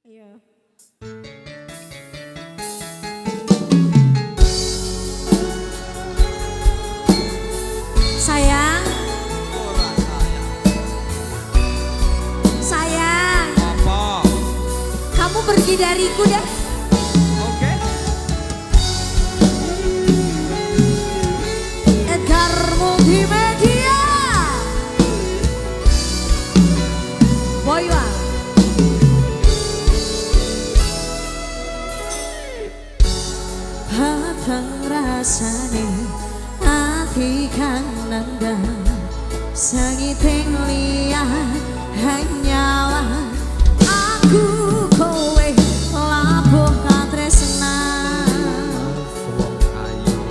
Iya. Sayang. Sayang. Apa? Kamu pergi dariku dah. Oke. Edgar Multimedia. Boywa. Patang rasane ati kang nandang sangiting liyan hanyalah aku kowe labuh katresnan. Wong ayu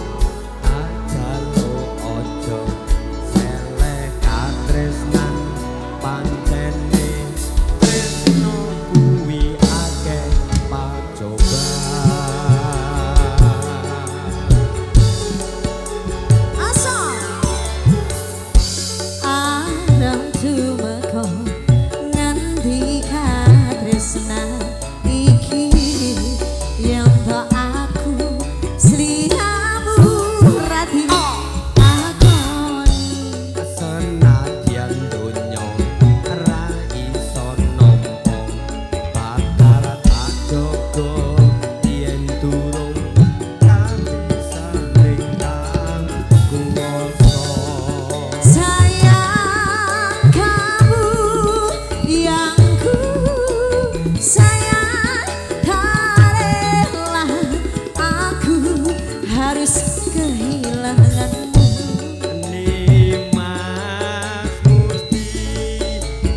aja lo ojo selek katresnan pancene tresno kuwi akeh pacoba. Harus kehilanganmu. Nimas musti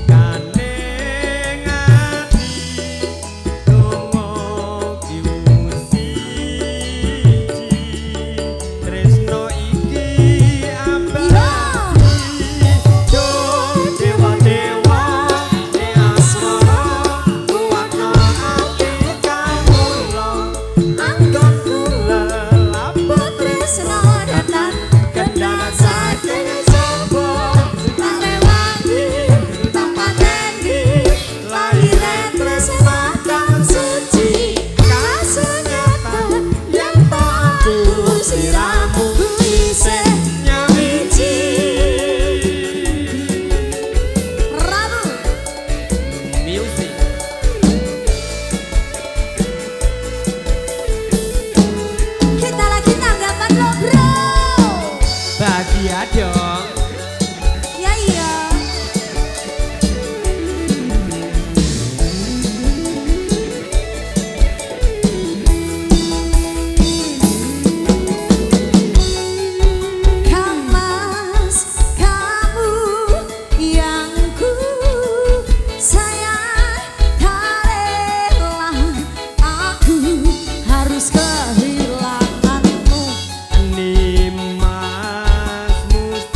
kaneng ati donga kiusi tresno iki abadi do dewa-dewa ne asmara kuwatno ati kawula anggon kula Senodatan kendang saking sobo tak lewangi tempat endi lahirnya tresna kang suci kasunyatan yang tak aku siramu bisa nyawiji Rabu music. kita lagi tanggapan lo bro. Bahagia dong. Ya iya. Kamas kamu yang ku sayang, tak rela aku harus kehilanganmu. Nimas musti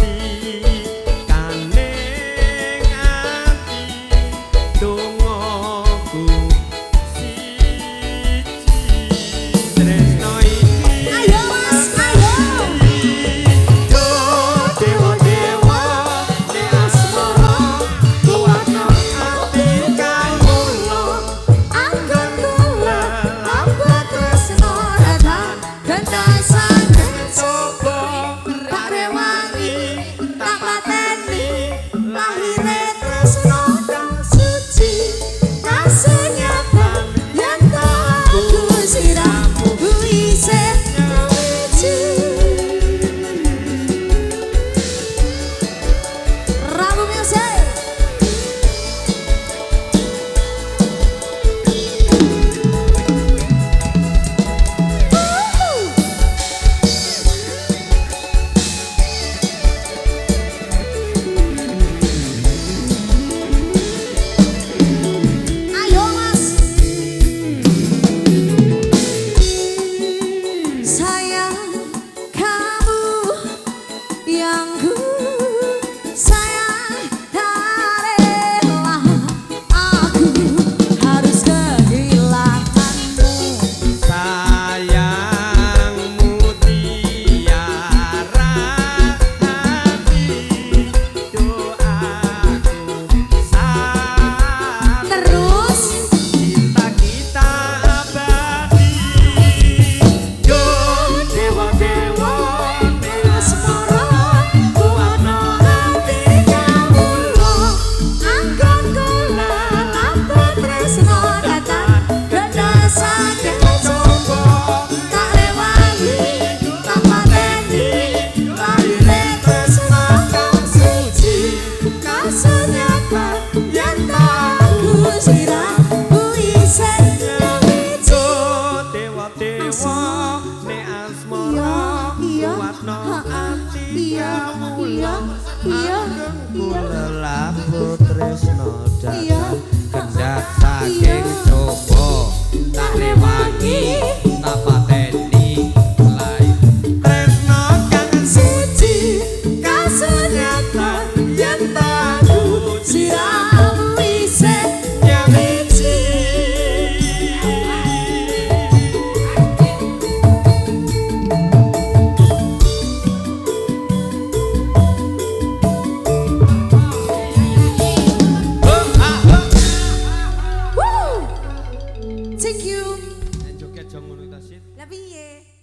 Lah piye?